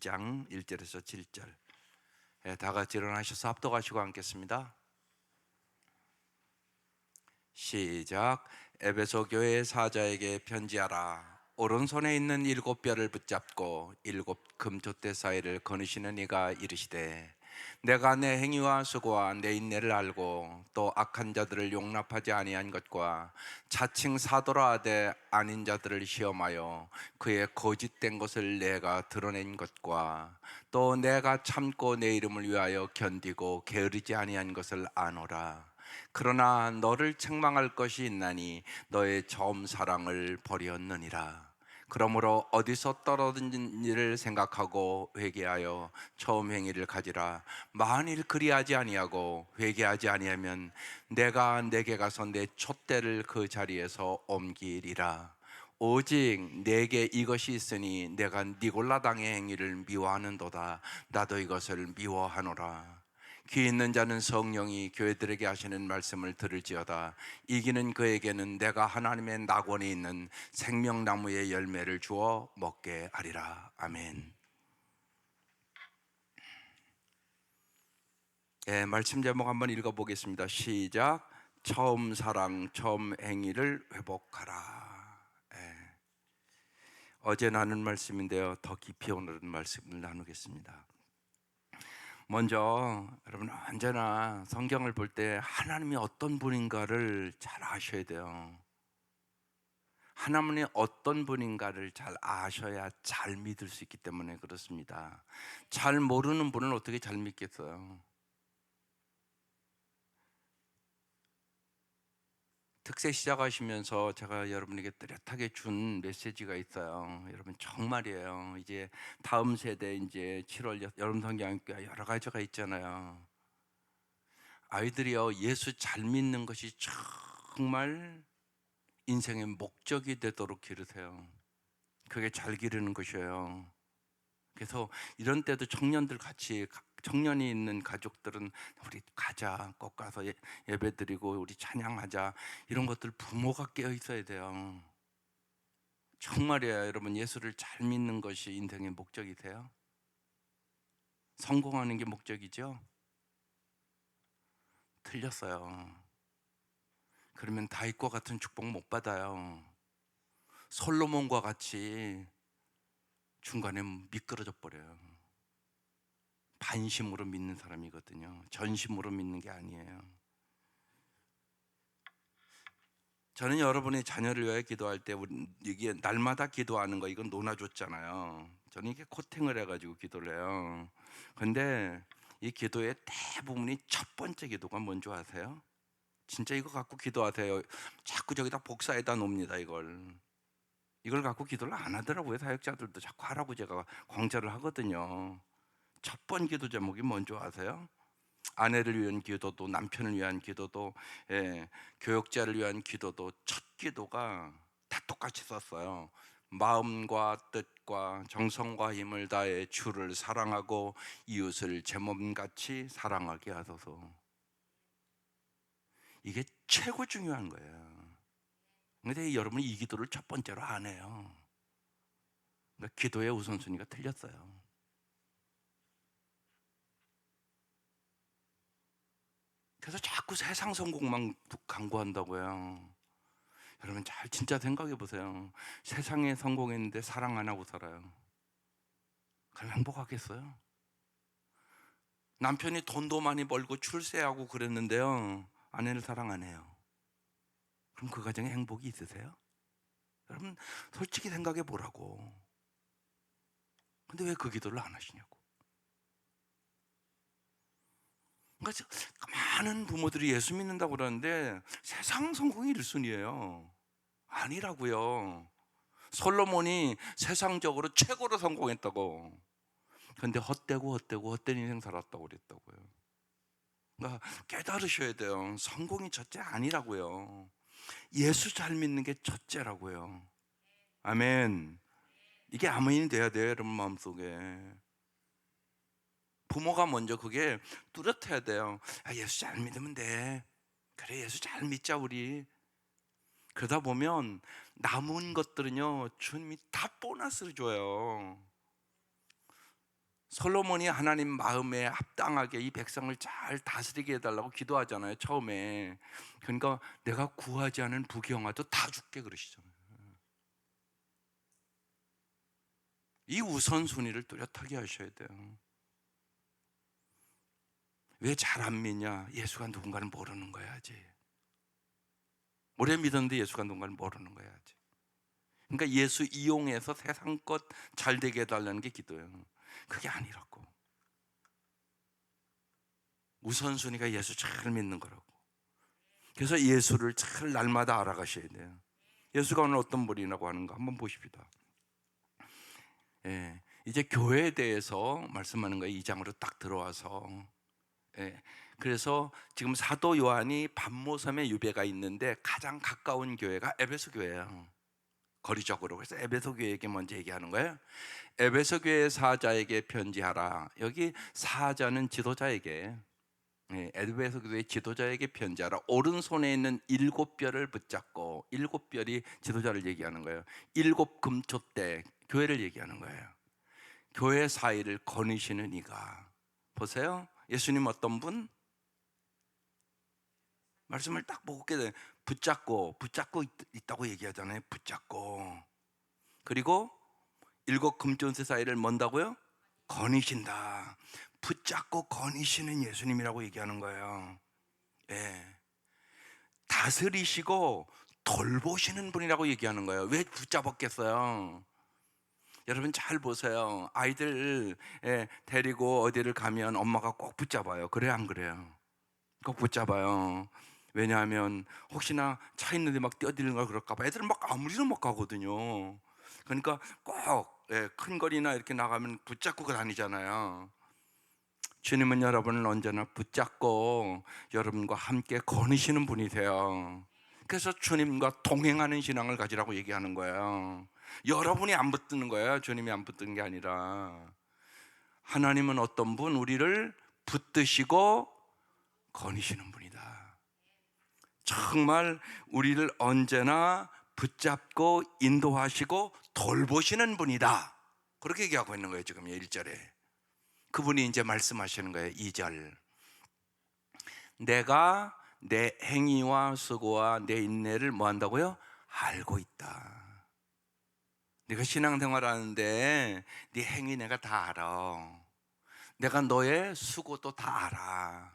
1장 1절에서 7절. 다 같이 일어나셔서 합독하시고 앉겠습니다. 시작. 에베소 교회 사자에게 편지하라. 오른손에 있는 7뼈를 붙잡고 7금폛대 사이를 거느시는 이가 이르시되, 내가 내 행위와 수고와 내 인내를 알고 또 악한 자들을 용납하지 아니한 것과 자칭 사도라 하되 아닌 자들을 시험하여 그의 거짓된 것을 내가 드러낸 것과 또 내가 참고 내 이름을 위하여 견디고 게으르지 아니한 것을 아노라. 그러나 너를 책망할 것이 있나니 너의 처음 사랑을 버렸느니라. 그러므로 어디서 떨어진 일을 생각하고 회개하여 처음 행위를 가지라. 만일 그리하지 아니하고 회개하지 아니하면 내가 내게 가서 내 촛대를 그 자리에서 옮기리라. 오직 내게 이것이 있으니 내가 니골라당의 행위를 미워하는도다. 나도 이것을 미워하노라. 귀 있는 자는 성령이 교회들에게 하시는 말씀을 들을지어다. 이기는 그에게는 내가 하나님의 낙원에 있는 생명나무의 열매를 주어 먹게 하리라. 아멘. 말씀 제목 한번 읽어보겠습니다. 시작. 처음 사랑, 처음 행위를 회복하라. 어제 나눈 말씀인데요, 더 깊이 오늘은 말씀을 나누겠습니다. 먼저 여러분, 언제나 성경을 볼 때 하나님이 어떤 분인가를 잘 아셔야 돼요. 하나님이 어떤 분인가를 잘 아셔야 잘 믿을 수 있기 때문에 그렇습니다. 잘 모르는 분은 어떻게 잘 믿겠어요? 특세 시작하시면서 제가 여러분에게 뚜렷하게 준 메시지가 있어요. 여러분, 정말이에요. 이제 다음 세대, 이제 7월 여름 성경학교 여러 가지가 있잖아요. 아이들이요, 예수 잘 믿는 것이 정말 인생의 목적이 되도록 기르세요. 그게 잘 기르는 것이에요. 그래서 이런 때도 청년들 같이, 청년이 있는 가족들은 우리 가자, 꼭 가서 예배 드리고 우리 찬양하자, 이런 것들 부모가 깨어 있어야 돼요. 정말이에요. 여러분, 예수를 잘 믿는 것이 인생의 목적이세요? 성공하는 게 목적이죠? 틀렸어요. 그러면 다윗과 같은 축복 못 받아요. 솔로몬과 같이 중간에 미끄러져 버려요. 반심으로 믿는 사람이거든요. 전심으로 믿는 게 아니에요. 저는 여러분의 자녀를 위하여 기도할 때, 이게 날마다 기도하는 거, 이건 논아줬잖아요. 저는 이게 코팅을 해가지고 기도를 해요. 근데 이 기도의 대부분이 첫 번째 기도가 뭔지 아세요? 진짜 이거 갖고 기도하세요. 자꾸 저기다 복사해다 놓습니다. 이걸 갖고 기도를 안 하더라고요. 사역자들도 자꾸 하라고 제가 광자를 하거든요. 첫 번 기도 제목이 뭔지 아세요? 아내를 위한 기도도, 남편을 위한 기도도, 교역자를 위한 기도도, 첫 기도가 다 똑같이 썼어요. 마음과 뜻과 정성과 힘을 다해 주를 사랑하고 이웃을 제 몸같이 사랑하게 하소서. 이게 최고 중요한 거예요. 근데 여러분이 이 기도를 첫 번째로 안 해요. 그러니까 기도의 우선순위가 틀렸어요. 그래서 자꾸 세상 성공만 강구한다고요. 여러분, 잘 진짜 생각해 보세요. 세상에 성공했는데 사랑 안 하고 살아요. 그럼 행복하겠어요? 남편이 돈도 많이 벌고 출세하고 그랬는데요, 아내를 사랑 안 해요. 그럼 그 가정에 행복이 있으세요? 여러분, 솔직히 생각해 보라고. 근데 왜 그 기도를 안 하시냐고. 그러니까 많은 부모들이 예수 믿는다고 그러는데 세상 성공이 1순위예요. 아니라고요. 솔로몬이 세상적으로 최고로 성공했다고. 근데 헛된 인생 살았다고 그랬다고요. 그러니까 깨달으셔야 돼요. 성공이 첫째 아니라고요. 예수 잘 믿는 게 첫째라고요. 아멘. 이게 아멘이 돼야 돼요, 여러분 마음속에. 부모가 먼저 그게 뚜렷해야 돼요. 예수 잘 믿으면 돼. 그래, 예수 잘 믿자 우리. 그러다 보면 남은 것들은요, 주님이 다 보너스를 줘요. 솔로몬이 하나님 마음에 합당하게 이 백성을 잘 다스리게 해달라고 기도하잖아요, 처음에. 그러니까 내가 구하지 않은 부귀영화도 다 줄게 그러시잖아요. 이 우선순위를 뚜렷하게 하셔야 돼요. 왜 잘 안 믿냐? 예수가 누군가를 모르는 거야 아직. 오래 믿었는데 예수가 누군가를 모르는 거야 아직. 그러니까 예수 이용해서 세상 것 잘 되게 해달라는 게 기도예요. 그게 아니라고. 우선순위가 예수 잘 믿는 거라고. 그래서 예수를 잘 날마다 알아가셔야 돼요. 예수가 오늘 어떤 분이라고 하는가 한번 보십시다. 예, 이제 교회에 대해서 말씀하는 거예요. 2장으로 딱 들어와서. 예, 그래서 지금 사도 요한이 반모섬에 유배가 있는데 가장 가까운 교회가 에베소 교회예요. 거리적으로. 그래서 에베소 교회에게 먼저 얘기하는 거예요. 에베소 교회 사자에게 편지하라. 여기 사자는 지도자에게, 에베소 교회 지도자에게 편지하라. 오른손에 있는 7별을 붙잡고, 7별이 지도자를 얘기하는 거예요. 7금초대 교회를 얘기하는 거예요. 교회 사이를 거니시는 이가. 보세요. 예수님 어떤 분? 말씀을 딱 보게 돼. 붙잡고 있다고 얘기하잖아요. 붙잡고. 그리고 7금전세 사이를 뭔다고요? 거니신다. 붙잡고 거니시는 예수님이라고 얘기하는 거예요. 예. 다스리시고 돌보시는 분이라고 얘기하는 거예요. 왜 붙잡았겠어요? 여러분 잘 보세요. 아이들 데리고 어디를 가면 엄마가 꼭 붙잡아요. 그래요, 안 그래요? 꼭 붙잡아요. 왜냐하면 혹시나 차 있는데 막 뛰어들는 걸 그럴까 봐. 애들은 막 아무리도 못 가거든요. 그러니까 꼭 큰 거리나 이렇게 나가면 붙잡고 다니잖아요. 주님은 여러분을 언제나 붙잡고 여러분과 함께 거니시는 분이세요. 그래서 주님과 동행하는 신앙을 가지라고 얘기하는 거예요. 여러분이 안 붙드는 거예요. 주님이 안 붙드는 게 아니라. 하나님은 어떤 분? 우리를 붙드시고 거니시는 분이다. 정말 우리를 언제나 붙잡고 인도하시고 돌보시는 분이다. 그렇게 얘기하고 있는 거예요. 지금 1절에. 그분이 이제 말씀하시는 거예요. 2절. 내가 내 행위와 수고와 내 인내를 뭐 한다고요? 알고 있다. 네가 신앙생활 하는데 네 행위 내가 다 알아. 내가 너의 수고도 다 알아.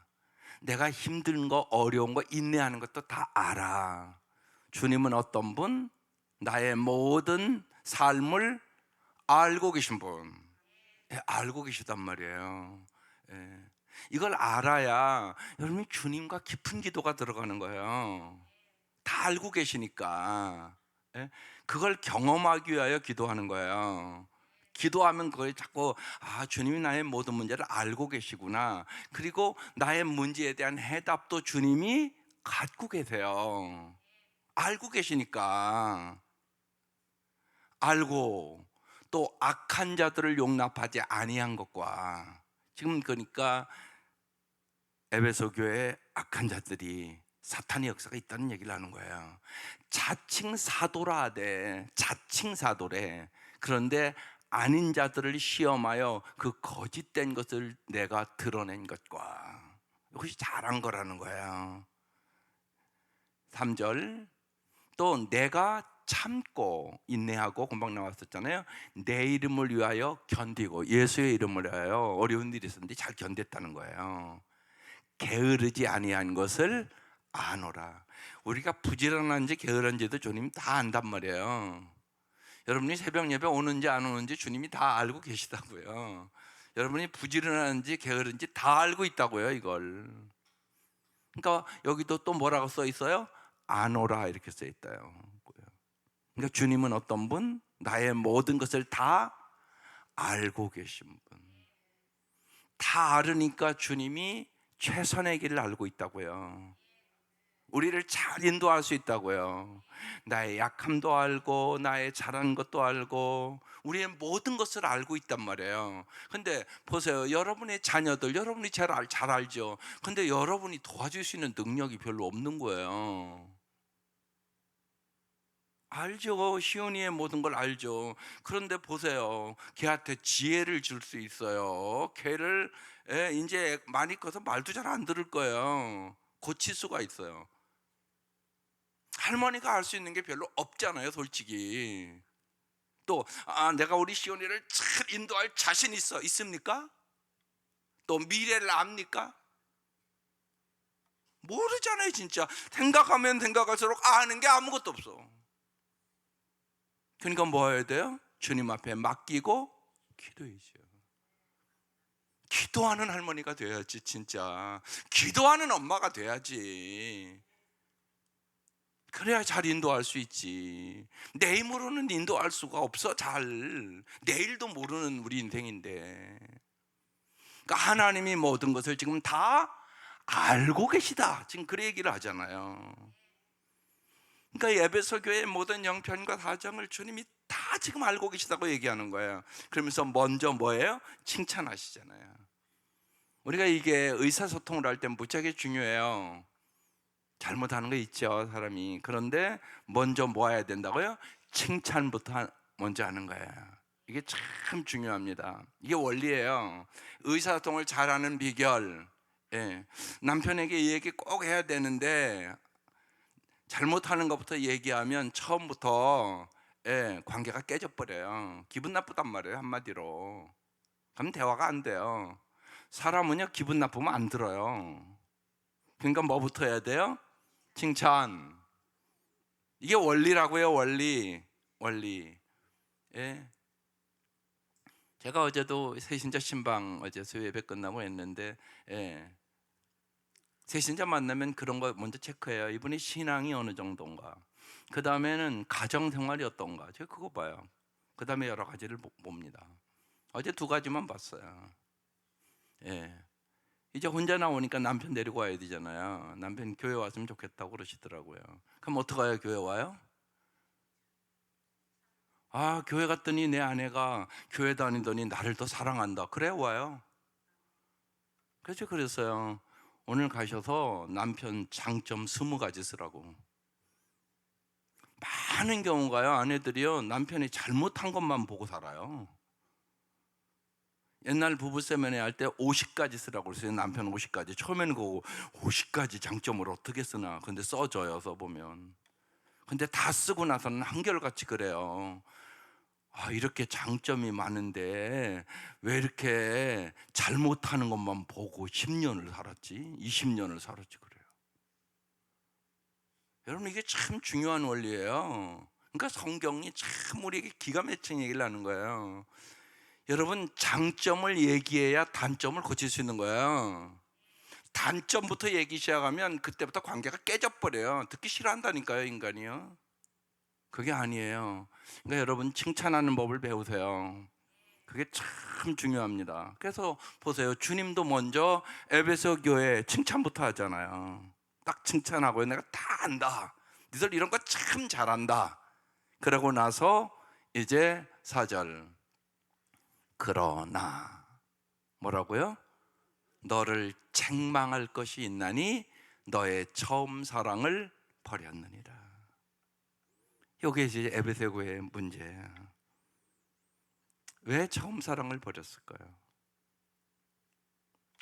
내가 힘든 거 어려운 거 인내하는 것도 다 알아. 주님은 어떤 분? 나의 모든 삶을 알고 계신 분. 알고 계시단 말이에요. 이걸 알아야 여러분이 주님과 깊은 기도가 들어가는 거예요. 다 알고 계시니까. 그걸 경험하기 위하여 기도하는 거예요. 기도하면 그걸 자꾸 주님이 나의 모든 문제를 알고 계시구나. 그리고 나의 문제에 대한 해답도 주님이 갖고 계세요. 알고 계시니까. 알고 또 악한 자들을 용납하지 아니한 것과 지금 그러니까 에베소 교회에 악한 자들이 사탄의 역사가 있다는 얘기를 하는 거예요. 자칭 사도라 하되 자칭 사도래. 그런데 아닌 자들을 시험하여 그 거짓된 것을 내가 드러낸 것과 이것이 잘한 거라는 거예요. 3절 또 내가 참고 인내하고 금방 나왔었잖아요. 내 이름을 위하여 견디고 예수의 이름을 위하여 어려운 일이 있었는데 잘 견뎠다는 거예요. 게으르지 아니한 것을 아노라. 우리가 부지런한지 게으른지도 주님이 다 안단 말이에요. 여러분이 새벽 예배 오는지 안 오는지 주님이 다 알고 계시다고요. 여러분이 부지런한지 게으른지 다 알고 있다고요, 이걸. 그러니까 여기도 또 뭐라고 써 있어요? 아노라 이렇게 써 있다요. 그러니까 주님은 어떤 분? 나의 모든 것을 다 알고 계신 분. 다 알으니까 주님이 최선의 길을 알고 있다고요. 우리를 잘 인도할 수 있다고요. 나의 약함도 알고 나의 잘하는 것도 알고 우리의 모든 것을 알고 있단 말이에요. 근데 보세요. 여러분의 자녀들 여러분이 잘 알죠. 근데 여러분이 도와줄 수 있는 능력이 별로 없는 거예요. 알죠. 시온이의 모든 걸 알죠. 그런데 보세요. 걔한테 지혜를 줄 수 있어요. 걔를 이제 많이 커서 말도 잘 안 들을 거예요. 고칠 수가 있어요. 할머니가 할 수 있는 게 별로 없잖아요, 솔직히. 또 내가 우리 시온이를 잘 인도할 자신 있습니까? 또 미래를 압니까? 모르잖아요, 진짜. 생각하면 생각할수록 아는 게 아무것도 없어. 그러니까 뭐 해야 돼요? 주님 앞에 맡기고 기도해야죠. 기도하는 할머니가 돼야지, 진짜. 기도하는 엄마가 돼야지. 그래야 잘 인도할 수 있지. 내 힘으로는 인도할 수가 없어, 잘. 내일도 모르는 우리 인생인데. 그러니까 하나님이 모든 것을 지금 다 알고 계시다, 지금 그 얘기를 하잖아요. 그러니까 에베소 교회의 모든 영편과 사정을 주님이 다 지금 알고 계시다고 얘기하는 거예요. 그러면서 먼저 뭐예요? 칭찬하시잖아요. 우리가 이게 의사소통을 할 때 무지하게 중요해요. 잘못하는 거 있죠, 사람이. 그런데 먼저 뭐 해야 된다고요? 칭찬부터 먼저 하는 거예요. 이게 참 중요합니다. 이게 원리예요. 의사소통을 잘하는 비결. 남편에게 이 얘기 꼭 해야 되는데 잘못하는 것부터 얘기하면 처음부터 관계가 깨져버려요. 기분 나쁘단 말이에요, 한마디로. 그럼 대화가 안 돼요. 사람은요, 기분 나쁘면 안 들어요. 그러니까 뭐부터 해야 돼요? 칭찬. 이게 원리라고요, 원리. 제가 어제도 새신자 신방 어제 수요 예배 끝나고 했는데, 새신자 만나면 그런 거 먼저 체크해요. 이분이 신앙이 어느 정도인가. 그 다음에는 가정생활이 어떤가. 제가 그거 봐요. 그 다음에 여러 가지를 봅니다. 어제 두 가지만 봤어요. 이제 혼자 나오니까 남편 데리고 와야 되잖아요. 남편 교회 왔으면 좋겠다고 그러시더라고요. 그럼 어떡해요, 교회 와요? 교회 갔더니 내 아내가 교회 다니더니 나를 더 사랑한다. 그래, 와요. 그래서 그랬어요. 오늘 가셔서 남편 장점 20가지 쓰라고. 많은 경우가요, 아내들이요, 남편이 잘못한 것만 보고 살아요. 옛날 부부 세미나 할 때 50가지 쓰라고 그랬어요. 남편 50가지. 처음에는 그거 50가지 장점을 어떻게 쓰나. 근데 써줘요, 써보면. 근데 다 쓰고 나서는 한결같이 그래요. 이렇게 장점이 많은데 왜 이렇게 잘못하는 것만 보고 10년을 살았지? 20년을 살았지? 그래요. 여러분, 이게 참 중요한 원리예요. 그러니까 성경이 참 우리에게 기가 막힌 얘기를 하는 거예요. 여러분, 장점을 얘기해야 단점을 고칠 수 있는 거예요. 단점부터 얘기 시작하면 그때부터 관계가 깨져버려요. 듣기 싫어한다니까요, 인간이요. 그게 아니에요. 그러니까 여러분, 칭찬하는 법을 배우세요. 그게 참 중요합니다. 그래서 보세요. 주님도 먼저 에베소 교회 칭찬부터 하잖아요. 딱 칭찬하고 내가 다 안다. 니들 이런 거 참 잘한다. 그러고 나서 이제 4절. 그러나 뭐라고요? 너를 책망할 것이 있나니 너의 처음 사랑을 버렸느니라. 이게 이제 에베소 교회의 문제예요. 왜 처음 사랑을 버렸을까요?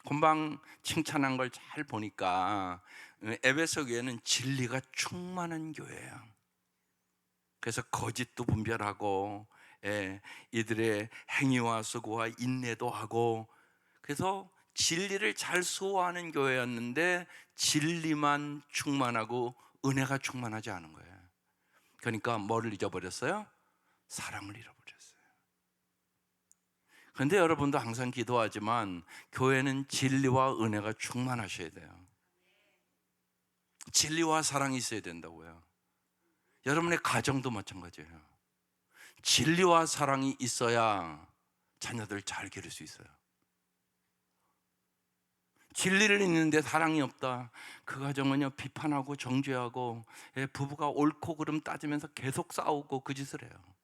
금방 칭찬한 걸 잘 보니까 에베소 교회는 진리가 충만한 교회예요. 그래서 거짓도 분별하고, 이들의 행위와 수고와 인내도 하고, 그래서 진리를 잘 수호하는 교회였는데 진리만 충만하고 은혜가 충만하지 않은 거예요. 그러니까 뭐를 잊어버렸어요? 사랑을 잃어버렸어요. 그런데 여러분도 항상 기도하지만 교회는 진리와 은혜가 충만하셔야 돼요. 진리와 사랑이 있어야 된다고요. 여러분의 가정도 마찬가지예요. 진리와 사랑이 있어야 자녀들 잘 기를 수 있어요. 진리를 있는데 사랑이 없다. 그 가정은요, 비판하고 정죄하고, 부부가 옳고 그름 따지면서 계속 싸우고 그 짓을 해요.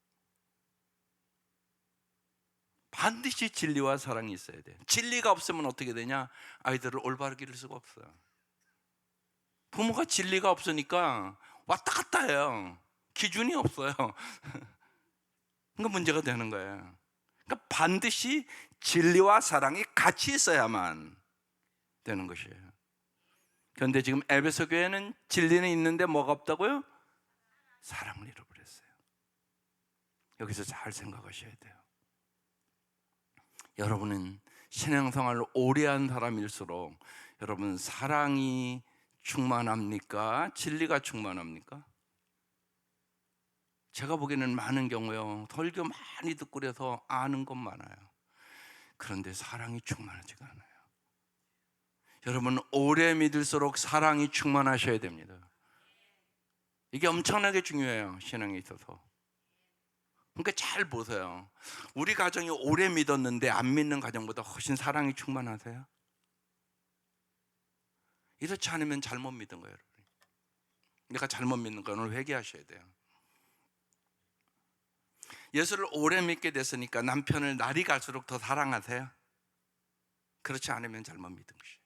반드시 진리와 사랑이 있어야 돼요. 진리가 없으면 어떻게 되냐? 아이들을 올바르게 기를 수가 없어요. 부모가 진리가 없으니까 왔다 갔다 해요. 기준이 없어요. 그러니까 문제가 되는 거예요. 그러니까 반드시 진리와 사랑이 같이 있어야만 되는 것이에요. 그런데 지금 에베소 교회는 진리는 있는데 뭐가 없다고요? 사랑을 잃어버렸어요. 여기서 잘 생각하셔야 돼요. 여러분은 신앙생활을 오래 한 사람일수록 여러분 사랑이 충만합니까? 진리가 충만합니까? 제가 보기에는 많은 경우요, 설교 많이 듣고 그래서 아는 것 많아요. 그런데 사랑이 충만하지가 않아요. 여러분 오래 믿을수록 사랑이 충만하셔야 됩니다. 이게 엄청나게 중요해요, 신앙에 있어서. 그러니까 잘 보세요. 우리 가정이 오래 믿었는데 안 믿는 가정보다 훨씬 사랑이 충만하세요? 이렇지 않으면 잘못 믿은 거예요, 여러분. 내가 잘못 믿는 거 오늘 회개하셔야 돼요. 예수를 오래 믿게 됐으니까 남편을 날이 갈수록 더 사랑하세요? 그렇지 않으면 잘못 믿은 것이에요.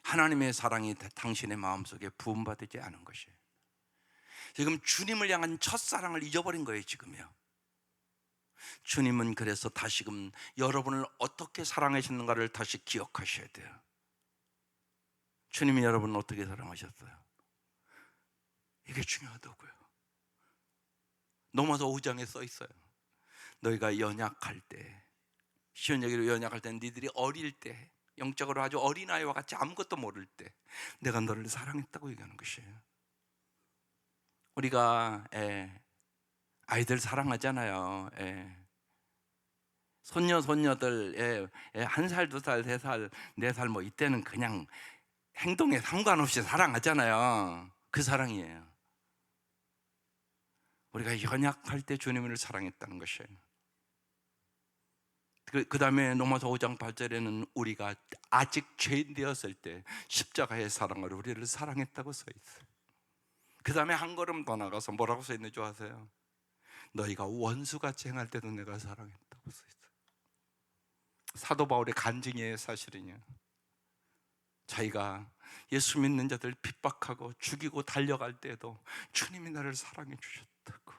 하나님의 사랑이 당신의 마음속에 부음받지 않은 것이에요. 지금 주님을 향한 첫사랑을 잊어버린 거예요, 지금요. 주님은 그래서 다시금 여러분을 어떻게 사랑하셨는가를 다시 기억하셔야 돼요. 주님이 여러분을 어떻게 사랑하셨어요? 이게 중요하다고요. 로마서 5장에 써 있어요. 너희가 연약할 때, 쉬운 얘기로 연약할 때는 니들이 어릴 때, 영적으로 아주 어린아이와 같이 아무것도 모를 때 내가 너를 사랑했다고 얘기하는 것이에요. 우리가 아이들 사랑하잖아요. 손녀, 손녀들 1살, 2살, 3살, 4살 뭐 이때는 그냥 행동에 상관없이 사랑하잖아요. 그 사랑이에요. 우리가 연약할 때 주님을 사랑했다는 것이에요. 그 다음에 로마서 5장 8절에는 우리가 아직 죄인 되었을 때 십자가의 사랑으로 우리를 사랑했다고 써 있어요. 그 다음에 한 걸음 더 나가서 뭐라고 써 있는 줄 아세요? 너희가 원수같이 행할 때도 내가 사랑했다고 써 있어요. 사도 바울의 간증이에요, 사실은요. 자기가 예수 믿는 자들 핍박하고 죽이고 달려갈 때에도 주님이 나를 사랑해 주셨다고.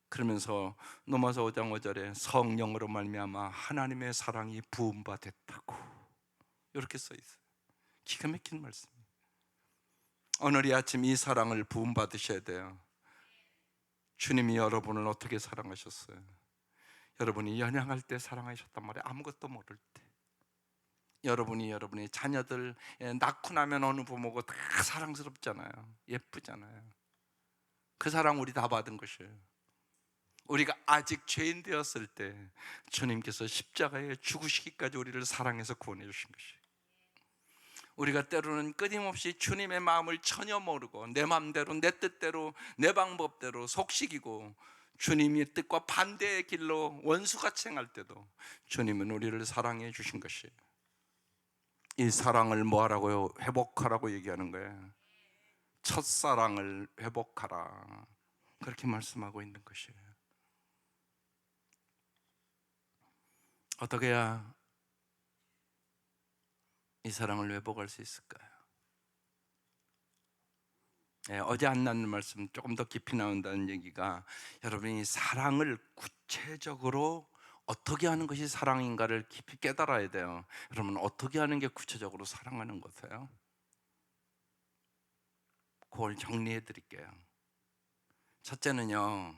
그러면서 로마서 5장 5절에 성령으로 말미암아 하나님의 사랑이 부음받았다고 이렇게 써 있어요. 기가 막힌 말씀이에요. 오늘 이 아침 이 사랑을 부음받으셔야 돼요. 주님이 여러분을 어떻게 사랑하셨어요? 여러분이 연약할 때 사랑하셨단 말이에요. 아무것도 모를 때. 여러분의 자녀들 낳고 나면 어느 부모고 다 사랑스럽잖아요. 예쁘잖아요. 그 사랑 우리 다 받은 것이에요. 우리가 아직 죄인 되었을 때 주님께서 십자가에 죽으시기까지 우리를 사랑해서 구원해 주신 것이에요. 우리가 때로는 끊임없이 주님의 마음을 전혀 모르고 내 마음대로 내 뜻대로 내 방법대로 속식이고 주님의 뜻과 반대의 길로 원수같이 행할 때도 주님은 우리를 사랑해 주신 것이에요. 이 사랑을 뭐하라고요? 회복하라고 얘기하는 거예요. 첫사랑을 회복하라, 그렇게 말씀하고 있는 것이에요. 어떻게 해야 이 사랑을 회복할 수 있을까요? 어제 안 나눈 말씀 조금 더 깊이 나온다는 얘기가, 여러분이 사랑을 구체적으로 어떻게 하는 것이 사랑인가를 깊이 깨달아야 돼요. 여러분 어떻게 하는 게 구체적으로 사랑하는 거세요? 그걸 정리해 드릴게요. 첫째는요,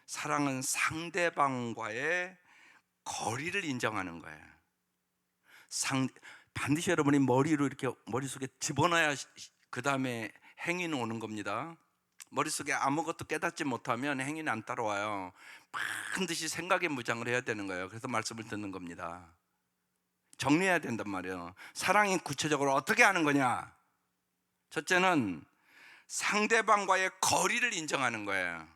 사랑은 상대방과의 거리를 인정하는 거예요. 반드시 여러분이 머리로 이렇게 머릿속에 집어넣어야 그 다음에 행위는 오는 겁니다. 머릿속에 아무것도 깨닫지 못하면 행위는 안 따라와요. 반드시 생각에 무장을 해야 되는 거예요. 그래서 말씀을 듣는 겁니다. 정리해야 된단 말이에요. 사랑이 구체적으로 어떻게 하는 거냐? 첫째는 상대방과의 거리를 인정하는 거예요.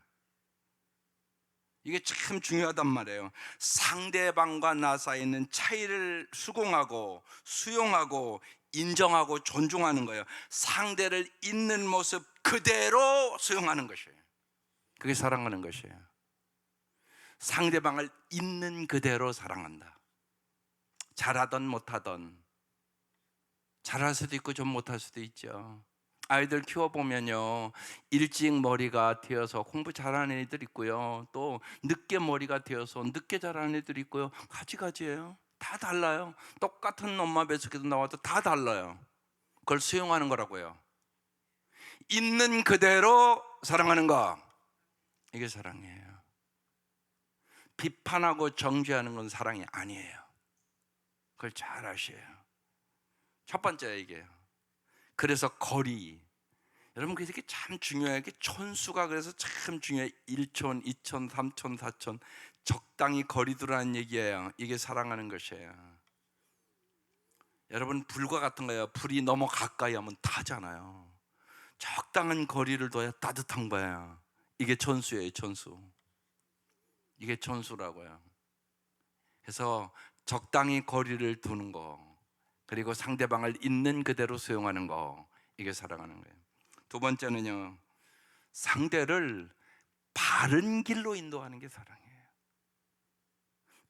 이게 참 중요하단 말이에요. 상대방과 나 사이에 있는 차이를 수긍하고 수용하고 인정하고 존중하는 거예요. 상대를 있는 모습 그대로 수용하는 것이에요. 그게 사랑하는 것이에요. 상대방을 있는 그대로 사랑한다. 잘하든 못하든, 잘할 수도 있고 좀 못할 수도 있죠. 아이들 키워보면요, 일찍 머리가 되어서 공부 잘하는 애들 있고요, 또 늦게 머리가 되어서 늦게 잘하는 애들 있고요. 가지가지예요. 다 달라요. 똑같은 엄마 뱃속에서 나와도 다 달라요. 그걸 수용하는 거라고요. 있는 그대로 사랑하는 거, 이게 사랑이에요. 비판하고 정죄하는 건 사랑이 아니에요. 그걸 잘 아셔요. 첫 번째 이게요. 그래서 거리, 여러분 그게 참 중요해요. 촌수가 그래서 참 중요해요. 1촌, 2촌, 3촌, 4촌 적당히 거리 두라는 얘기예요. 이게 사랑하는 것이에요. 여러분 불과 같은 거예요. 불이 너무 가까이 하면 타잖아요. 적당한 거리를 둬야 따뜻한 거예요. 이게 촌수예요. 촌수. 이게 촌수라고요. 그래서 적당히 거리를 두는 거, 그리고 상대방을 있는 그대로 수용하는 거, 이게 사랑하는 거예요. 두 번째는요, 상대를 바른 길로 인도하는 게 사랑이에요.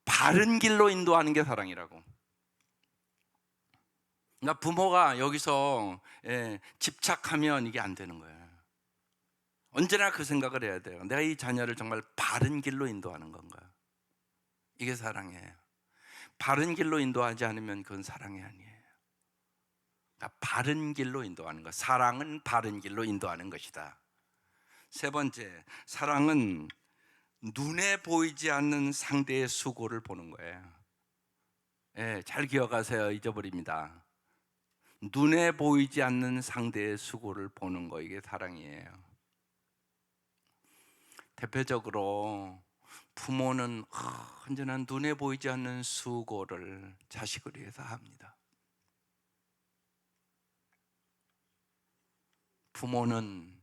바른 길로 인도하는 게 사랑이라고. 그러니까 부모가 여기서 집착하면 이게 안 되는 거예요. 언제나 그 생각을 해야 돼요. 내가 이 자녀를 정말 바른 길로 인도하는 건가? 이게 사랑이에요. 바른 길로 인도하지 않으면 그건 사랑이 아니에요. 그러니까 바른 길로 인도하는 것. 사랑은 바른 길로 인도하는 것이다. 세 번째, 사랑은 눈에 보이지 않는 상대의 수고를 보는 거예요. 잘 기억하세요. 잊어버립니다. 눈에 보이지 않는 상대의 수고를 보는 거, 이게 사랑이에요. 대표적으로 부모는 언제나 눈에 보이지 않는 수고를 자식을 위해서 합니다. 부모는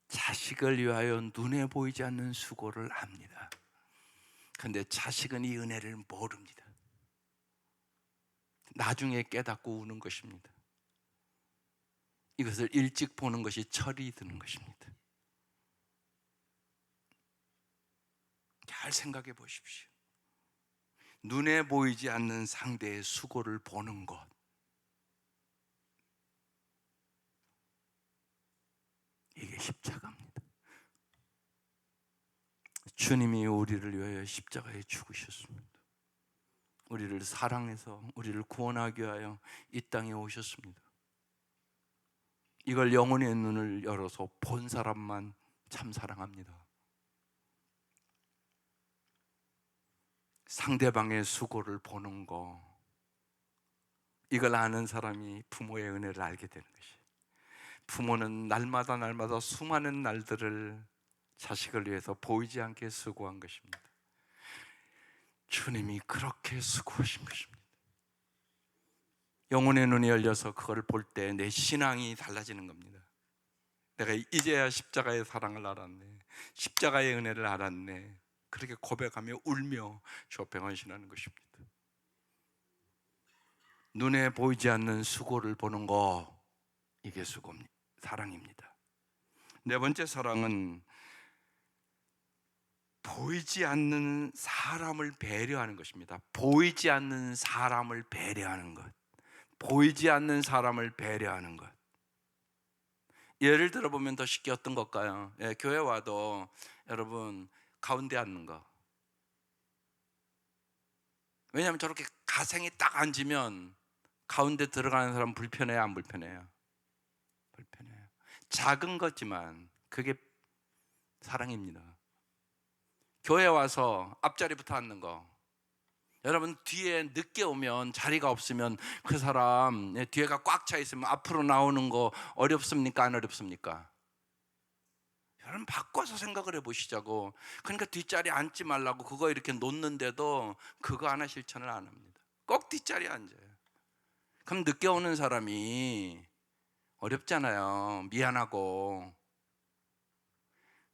자식을 위하여 눈에 보이지 않는 수고를 합니다. 그런데 자식은 이 은혜를 모릅니다. 나중에 깨닫고 우는 것입니다. 이것을 일찍 보는 것이 철이 드는 것입니다. 잘 생각해 보십시오. 눈에 보이지 않는 상대의 수고를 보는 것, 이게 십자가입니다. 주님이 우리를 위하여 십자가에 죽으셨습니다. 우리를 사랑해서 우리를 구원하기 위하여 이 땅에 오셨습니다. 이걸 영혼의 눈을 열어서 본 사람만 참 사랑합니다. 상대방의 수고를 보는 거, 이걸 아는 사람이 부모의 은혜를 알게 되는 것이에요. 부모는 날마다 수많은 날들을 자식을 위해서 보이지 않게 수고한 것입니다. 주님이 그렇게 수고하신 것입니다. 영혼의 눈이 열려서 그걸 볼 때 내 신앙이 달라지는 겁니다. 내가 이제야 십자가의 사랑을 알았네, 십자가의 은혜를 알았네, 그렇게 고백하며 울며 주 앞에 헌신하는 것입니다. 눈에 보이지 않는 수고를 보는 거, 이게 수고입니다. 사랑입니다. 네 번째 사랑은 보이지 않는 사람을 배려하는 것입니다. 보이지 않는 사람을 배려하는 것. 보이지 않는 사람을 배려하는 것. 예를 들어보면 더 쉽게 어떤 걸까요? 교회 와도 여러분 가운데 앉는 거. 왜냐하면 저렇게 가생이 딱 앉으면 가운데 들어가는 사람 불편해요, 안 불편해요? 불편해요. 작은 거지만 그게 사랑입니다. 교회 와서 앞자리부터 앉는 거. 여러분 뒤에 늦게 오면 자리가 없으면 그 사람 뒤에가 꽉 차 있으면 앞으로 나오는 거 어렵습니까? 안 어렵습니까? 여러분 바꿔서 생각을 해보시자고. 그러니까 뒷자리에 앉지 말라고 그거 이렇게 놓는데도 그거 하나 실천을 안 합니다. 꼭 뒷자리에 앉아요. 그럼 늦게 오는 사람이 어렵잖아요. 미안하고.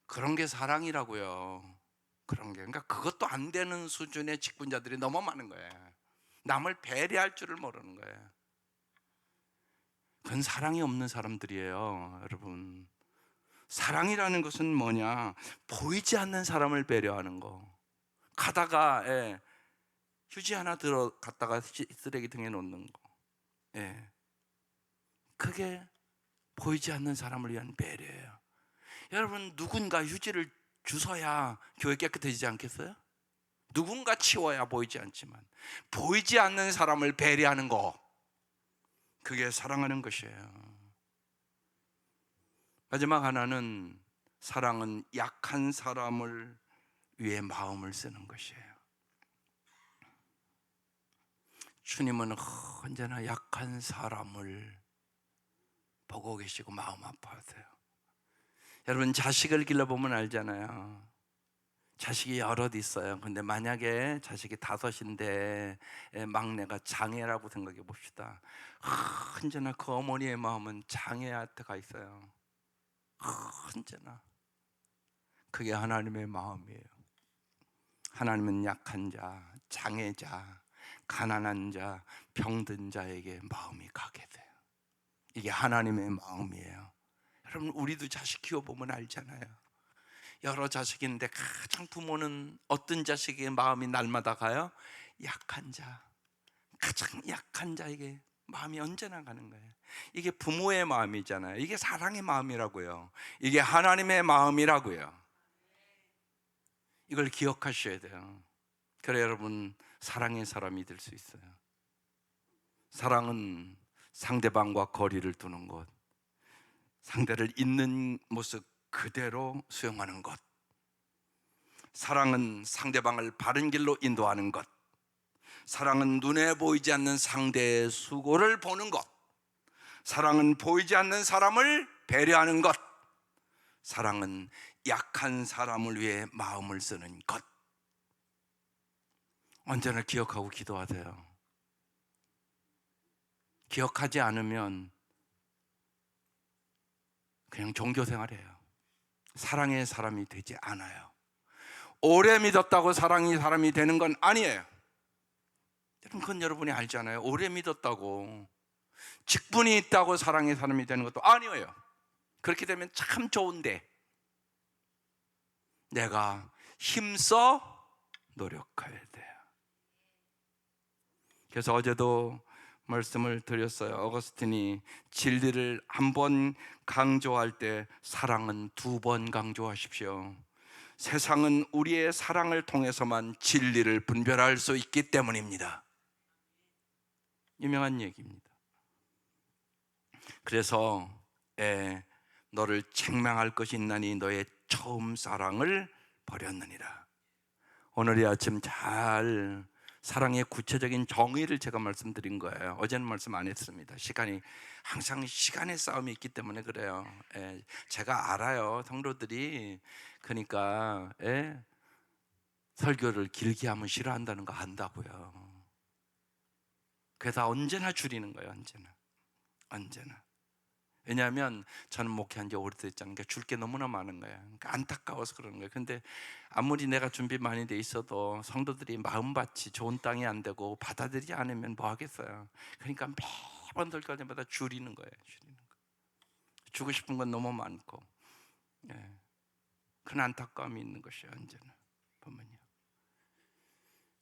그런 게 사랑이라고요. 그런 게. 그러니까 그것도 안 되는 수준의 직분자들이 너무 많은 거예요. 남을 배려할 줄을 모르는 거예요. 그건 사랑이 없는 사람들이에요, 여러분. 사랑이라는 것은 뭐냐? 보이지 않는 사람을 배려하는 거. 가다가 휴지 하나 들어 갖다가 쓰레기통에 놓는 거. 그게 보이지 않는 사람을 위한 배려예요. 여러분, 누군가 휴지를 주서야 교회 깨끗해지지 않겠어요? 누군가 치워야 보이지 않지만 보이지 않는 사람을 배려하는 거, 그게 사랑하는 것이에요. 마지막 하나는, 사랑은 약한 사람을 위해 마음을 쓰는 것이에요. 주님은 언제나 약한 사람을 보고 계시고 마음 아파하세요. 여러분, 자식을 길러보면 알잖아요. 자식이 여럿 있어요. 근데 만약에 자식이 5인데 막내가 장애라고 생각해 봅시다. 언제나 그 어머니의 마음은 장애한테 가 있어요. 언제나. 그게 하나님의 마음이에요. 하나님은 약한 자, 장애자, 가난한 자, 병든 자에게 마음이 가게 돼요. 이게 하나님의 마음이에요. 여러분, 우리도 자식 키워보면 알잖아요. 여러 자식인데 가장 부모는 어떤 자식의 마음이 날마다 가요? 약한 자, 가장 약한 자에게 마음이 언제나 가는 거예요. 이게 부모의 마음이잖아요. 이게 사랑의 마음이라고요. 이게 하나님의 마음이라고요. 이걸 기억하셔야 돼요. 그래 여러분, 사랑의 사람이 될 수 있어요. 사랑은 상대방과 거리를 두는 것, 상대를 있는 모습 그대로 수용하는 것, 사랑은 상대방을 바른 길로 인도하는 것, 사랑은 눈에 보이지 않는 상대의 수고를 보는 것, 사랑은 보이지 않는 사람을 배려하는 것, 사랑은 약한 사람을 위해 마음을 쓰는 것. 언제나 기억하고 기도하세요. 기억하지 않으면 그냥 종교생활이에요. 사랑의 사람이 되지 않아요. 오래 믿었다고 사랑의 사람이 되는 건 아니에요. 그건 여러분이 알잖아요. 오래 믿었다고, 직분이 있다고 사랑의 사람이 되는 것도 아니에요. 그렇게 되면 참 좋은데, 내가 힘써 노력해야 돼요. 그래서 어제도 말씀을 드렸어요. 어거스틴이 진리를 한 번 강조할 때 사랑은 2번 강조하십시오. 세상은 우리의 사랑을 통해서만 진리를 분별할 수 있기 때문입니다. 유명한 얘기입니다. 그래서 너를 책망할 것이 있나니 너의 처음 사랑을 버렸느니라. 오늘 이 아침 잘 사랑의 구체적인 정의를 제가 말씀드린 거예요. 어제는 말씀 안 했습니다. 항상 시간의 싸움이 있기 때문에 그래요. 제가 알아요, 성도들이. 그러니까 설교를 길게 하면 싫어한다는 거 안다고요. 그래서 언제나 줄이는 거예요. 언제나. 왜냐하면 저는 목회한 지 오래됐잖아요. 그러니까 줄 게 너무나 많은 거예요. 그러니까 안타까워서 그러는 거예요. 근데 아무리 내가 준비 많이 돼 있어도 성도들이 마음밭이 좋은 땅이 안 되고 받아들이지 않으면 뭐 하겠어요. 그러니까 매번 설교할 때마다 줄이는 거예요. 주고 싶은 건 너무 많고, 그런 안타까움이 있는 것이에요. 언제나 보면요.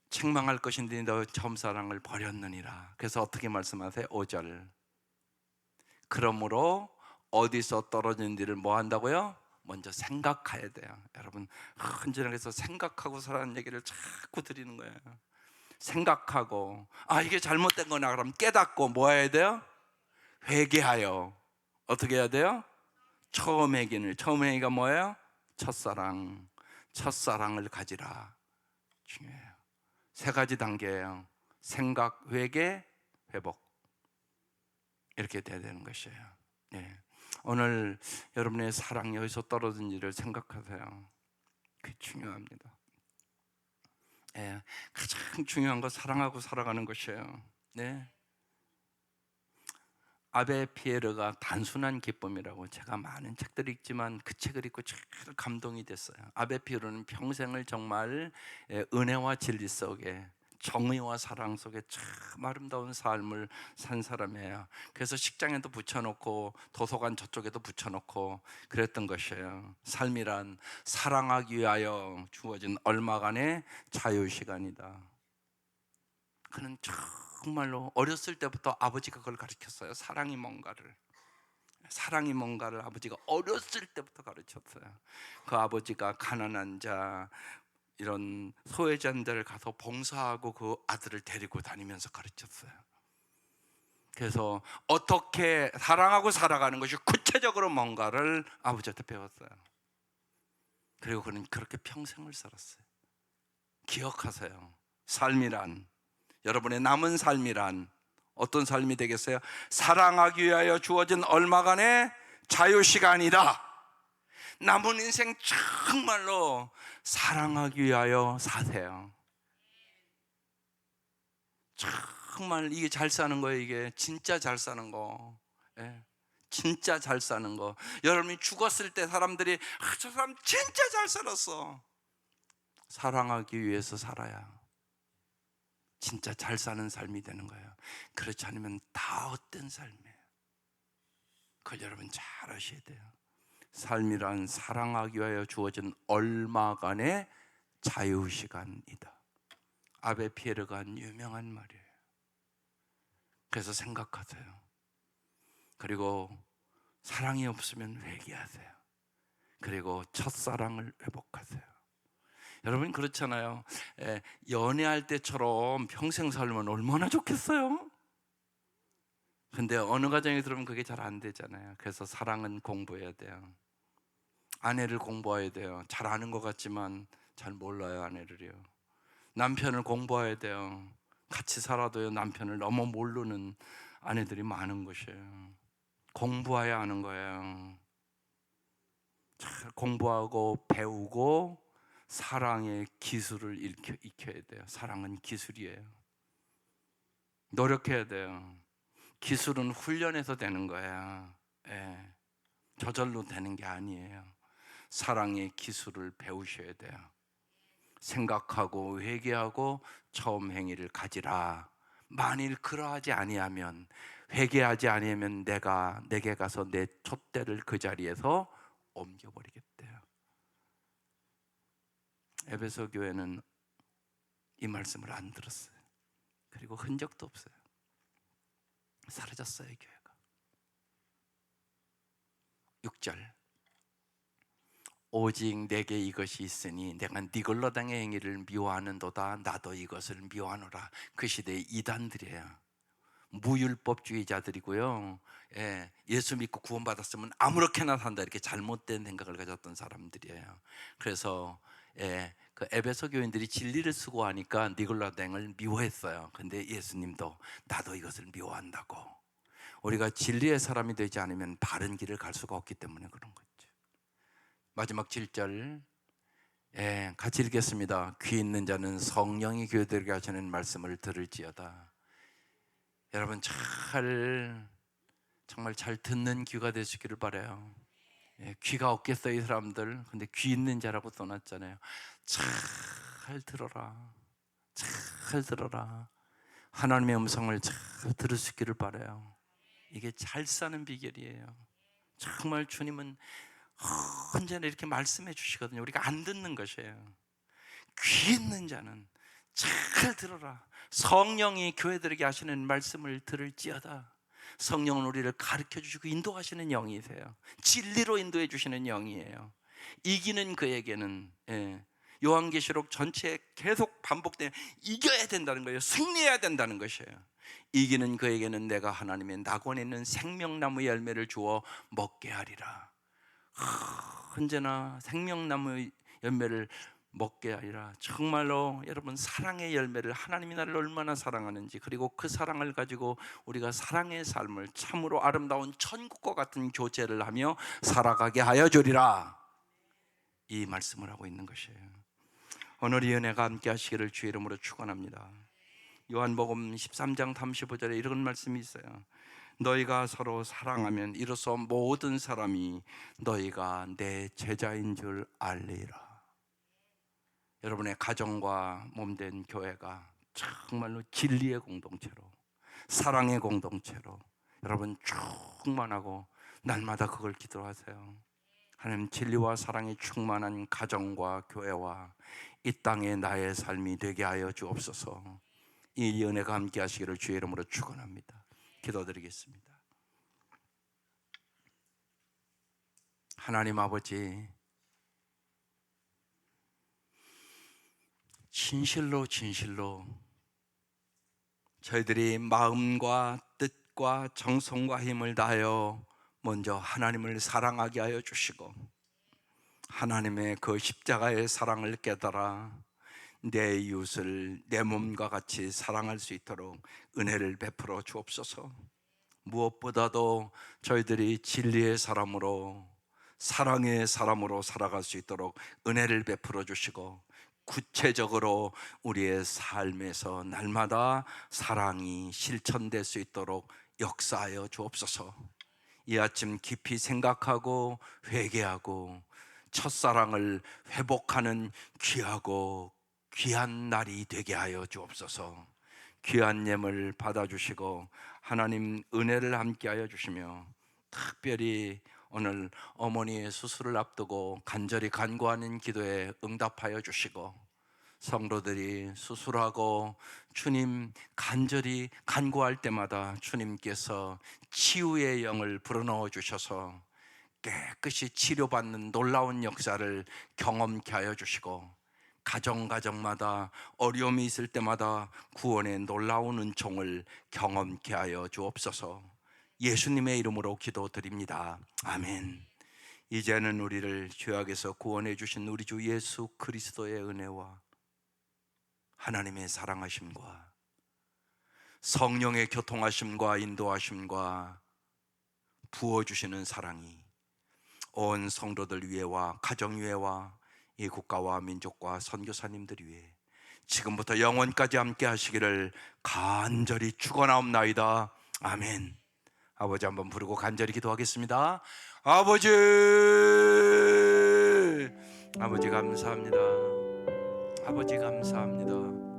책망할 것인데 너 처음 사랑을 버렸느니라. 그래서 어떻게 말씀하세요? 5절. 그러므로 어디서 떨어진지를 뭐 한다고요? 먼저 생각해야 돼요. 여러분, 헌전에서 생각하고 살아는 얘기를 자꾸 드리는 거예요. 생각하고, 이게 잘못된 거나 그럼 깨닫고 뭐 해야 돼요? 회개하여. 어떻게 해야 돼요? 처음 회개가 뭐예요? 첫사랑을 가지라. 중요해요. 3가지 단계예요. 생각, 회개, 회복. 이렇게 돼야 되는 것이에요. 오늘 여러분의 사랑이 어디서 떨어진지를 생각하세요. 그게 중요합니다. 가장 중요한 건 사랑하고 살아가는 것이에요. 아베 피에르가 단순한 기쁨이라고, 제가 많은 책들을 읽지만 그 책을 읽고 참 감동이 됐어요. 아베 피에르는 평생을 정말 은혜와 진리 속에, 정의와 사랑 속에 참 아름다운 삶을 산 사람이에요. 그래서 식장에도 붙여놓고 도서관 저쪽에도 붙여놓고 그랬던 것이에요. 삶이란 사랑하기 위하여 주어진 얼마간의 자유시간이다. 그는 정말로 어렸을 때부터 아버지가 그걸 가르쳤어요. 사랑이 뭔가를. 사랑이 뭔가를 아버지가 어렸을 때부터 가르쳤어요. 그 아버지가 가난한 자, 이런 소외자들을 가서 봉사하고 그 아들을 데리고 다니면서 가르쳤어요. 그래서 어떻게 사랑하고 살아가는 것이 구체적으로 뭔가를 아버지한테 배웠어요. 그리고 그는 그렇게 평생을 살았어요. 기억하세요. 삶이란, 여러분의 남은 삶이란 어떤 삶이 되겠어요? 사랑하기 위하여 주어진 얼마간의 자유시간이다. 남은 인생 정말로 사랑하기 위하여 사세요. 정말 이게 잘 사는 거예요. 이게 진짜 잘 사는 거. 예. 진짜 잘 사는 거. 여러분이 죽었을 때 사람들이 저 사람 진짜 잘 살았어. 사랑하기 위해서 살아야 진짜 잘 사는 삶이 되는 거예요. 그렇지 않으면 다 헛된 삶이에요. 그걸 여러분 잘 아셔야 돼요. 삶이란 사랑하기 위하여 주어진 얼마간의 자유시간이다. 아베 피에르가 한 유명한 말이에요. 그래서 생각하세요. 그리고 사랑이 없으면 회개하세요. 그리고 첫사랑을 회복하세요. 여러분 그렇잖아요. 연애할 때처럼 평생 살면 얼마나 좋겠어요. 근데 어느 가정에 들어오면 그게 잘 안 되잖아요. 그래서 사랑은 공부해야 돼요. 아내를 공부해야 돼요. 잘 아는 것 같지만 잘 몰라요, 아내를요. 남편을 공부해야 돼요. 같이 살아도요, 남편을 너무 모르는 아내들이 많은 것이에요. 공부해야 하는 거예요. 잘 공부하고 배우고 사랑의 기술을 익혀야 돼요. 사랑은 기술이에요. 노력해야 돼요. 기술은 훈련해서 되는 거야. 예. 저절로 되는 게 아니에요. 사랑의 기술을 배우셔야 돼요. 생각하고 회개하고 처음 행위를 가지라. 만일 그러하지 아니하면, 회개하지 아니하면 내게 가서 내 촛대를 그 자리에서 옮겨버리겠대요. 에베소 교회는 이 말씀을 안 들었어요. 그리고 흔적도 없어요. 사라졌어요, 교회가. 6절, 오직 내게 이것이 있으니 내가 니골라당의 행위를 미워하는도다. 나도 이것을 미워하노라. 그 시대의 이단들이에요. 무율법주의자들이고요. 예수 믿고 구원받았으면 아무렇게나 산다, 이렇게 잘못된 생각을 가졌던 사람들이에요. 그래서 그 에베소 교인들이 진리를 수고하니까 니골라당을 미워했어요. 근데 예수님도 나도 이것을 미워한다고. 우리가 진리의 사람이 되지 않으면 바른 길을 갈 수가 없기 때문에 그런 거죠. 마지막 7절, 같이 읽겠습니다. 귀 있는 자는 성령이 교회들에게 하시는 말씀을 들을지어다. 여러분 정말 잘 듣는 귀가 되시기를 바라요. 귀가 없겠어요, 이 사람들. 근데 귀 있는 자라고 써놨잖아요. 잘 들어라. 잘 들어라. 하나님의 음성을 잘 들을 수 있기를 바라요. 이게 잘 사는 비결이에요. 정말 주님은 언제나 이렇게 말씀해 주시거든요. 우리가 안 듣는 것이에요. 귀 있는 자는 잘 들어라. 성령이 교회들에게 하시는 말씀을 들을지어다. 성령은 우리를 가르쳐 주시고 인도하시는 영이세요. 진리로 인도해 주시는 영이에요. 이기는 그에게는, 요한계시록 전체에 계속 반복되는, 이겨야 된다는 거예요. 승리해야 된다는 것이에요. 이기는 그에게는 내가 하나님의 낙원에 있는 생명나무 열매를 주어 먹게 하리라. 언제나 생명나무 열매를 먹게 하리라. 정말로 여러분, 사랑의 열매를, 하나님이 나를 얼마나 사랑하는지, 그리고 그 사랑을 가지고 우리가 사랑의 삶을 참으로 아름다운 천국과 같은 교제를 하며 살아가게 하여 주리라. 이 말씀을 하고 있는 것이에요. 오늘 이 은혜가 함께 하시기를 주의 이름으로 축원합니다. 요한복음 13장 35절에 이런 말씀이 있어요. 너희가 서로 사랑하면 이로써 모든 사람이 너희가 내 제자인 줄 알리라. 여러분의 가정과 몸된 교회가 정말로 진리의 공동체로, 사랑의 공동체로 여러분 충만하고 날마다 그걸 기도하세요. 하나님, 진리와 사랑이 충만한 가정과 교회와 이 땅의 나의 삶이 되게 하여 주옵소서. 이 은혜가 함께 하시기를 주의 이름으로 축원합니다. 기도드리겠습니다. 하나님 아버지, 진실로 저희들이 마음과 뜻과 정성과 힘을 다하여 먼저 하나님을 사랑하게 하여 주시고, 하나님의 그 십자가의 사랑을 깨달아 내 이웃을 내 몸과 같이 사랑할 수 있도록 은혜를 베풀어 주옵소서. 무엇보다도 저희들이 진리의 사람으로, 사랑의 사람으로 살아갈 수 있도록 은혜를 베풀어 주시고, 구체적으로 우리의 삶에서 날마다 사랑이 실천될 수 있도록 역사하여 주옵소서. 이 아침 깊이 생각하고 회개하고 첫사랑을 회복하는 귀하고 귀한 날이 되게 하여 주옵소서. 귀한 예물 받아주시고 하나님 은혜를 함께하여 주시며, 특별히 오늘 어머니의 수술을 앞두고 간절히 간구하는 기도에 응답하여 주시고, 성도들이 수술하고 주님 간절히 간구할 때마다 주님께서 치유의 영을 불어넣어 주셔서 깨끗이 치료받는 놀라운 역사를 경험케 하여 주시고, 가정마다 어려움이 있을 때마다 구원의 놀라운 은총을 경험케 하여 주옵소서. 예수님의 이름으로 기도드립니다. 아멘. 이제는 우리를 죄악에서 구원해 주신 우리 주 예수 그리스도의 은혜와 하나님의 사랑하심과 성령의 교통하심과 인도하심과 부어주시는 사랑이 온 성도들 위에와 가정 위에와 이 국가와 민족과 선교사님들 위해 지금부터 영원까지 함께 하시기를 간절히 축원하옵나이다. 아멘. 아버지 한번 부르고 간절히 기도하겠습니다. 아버지, 아버지 감사합니다. 아버지 감사합니다.